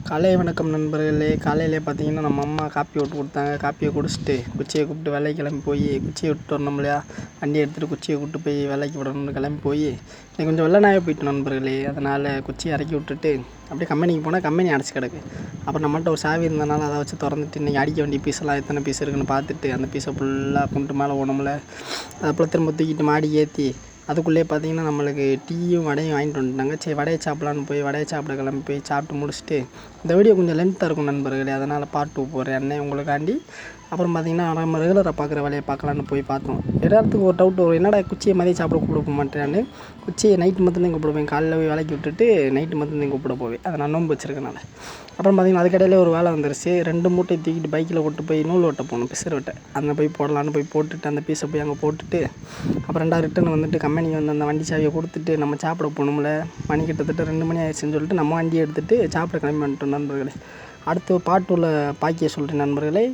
காலை வணக்கம் நண்பர்களே. காலையிலே பார்த்தீங்கன்னா நம்ம அம்மா காப்பி விட்டு கொடுத்தாங்க. காப்பியை குடிச்சிட்டு குச்சியை கூப்பிட்டு வேலைக்கு கிளம்பி போய் குச்சியை விட்டு வரணும் இல்லையா, வண்டி எடுத்துகிட்டு குச்சியை கூப்பிட்டு போய் வேலைக்கு விடணும்னு கிளம்பி போய் இன்னைக்கு கொஞ்சம் வெள்ளனாவே போயிட்டோம் நண்பர்களே. அதனால் குச்சியை இறக்கி விட்டுட்டு அப்படியே கம்பெனிக்கு போனால் கம்பெனி அடைச்சி கிடக்கு. அப்புறம் நம்மள்ட்ட ஒரு சாவி இருந்தனால அதை வச்சு திறந்துட்டு இன்றைக்கி அடிக்க வேண்டிய பீஸெல்லாம் எத்தனை பீஸ் இருக்குன்னு பார்த்துட்டு அந்த பீஸை ஃபுல்லாக கொண்டு மேலே ஓடணும்ல, அதுக்குள்ளே திரும்ப தூக்கிட்டு மாடி ஏற்றி அதுக்குள்ளேயே பார்த்தீங்கன்னா நம்மளுக்கு டீயும் வடையும் வாங்கிட்டு வந்துட்டாங்க. சரி வடையை சாப்பிட்லான்னு போய் வடையை சாப்பிட கிளம்பி போய் சாப்பிட்டு முடிச்சுட்டு இந்த வீடியோ கொஞ்சம் லென்த்தாக இருக்கும் நண்பர்களே, அதனால் பார்ட் 2 போடுறேன் அண்ணே உங்களுக்காண்டி. அப்புறம் பார்த்திங்கன்னா நம்ம ரெகுலராக பார்க்குற வேலையை பார்க்கலான்னு போய் பார்த்தோம். இடத்துக்கு ஒரு டவுட் வரும், என்னடா குச்சியை மதியம் சாப்பிட கூப்பிட மாட்டேன்னு. குச்சியை நைட்டு மட்டும்தான் கூப்பிடுவேன், காலையில் போய் வேலைக்கு விட்டுட்டு நைட்டு மட்டும்தான் கூப்பிட போவேன், அதை நான் நோன்பு வச்சுருக்கனால. அப்புறம் பார்த்திங்கன்னா அதுக்கடையிலே ஒரு வேலை வந்துருச்சு. 2 மூட்டை தூக்கிட்டு பைக்கில் கொண்டு போய் நூல் வெட்ட போகணும், பிசர் வெட்ட. அந்த போய் போடலான்னு போய் போட்டுட்டு அந்த பீஸை போய் அங்கே போட்டுட்டு அப்புறம் 2 ரிட்டன் வந்துட்டு கம்பெனிக்கு வந்து அந்த வண்டி சாவியை கொடுத்துட்டு நம்ம சாப்பிட போகணும்ல. மணி கிட்டத்தட்ட 2 மணி ஆயிடுச்சுன்னு சொல்லிட்டு நம்ம வண்டியை எடுத்துகிட்டு சாப்பிட கிளம்பி வந்துட்டோம் நண்பர்களே. அடுத்து பார்ட் 2ல் பாக்கிய சொல்கிறேன் நண்பர்களே.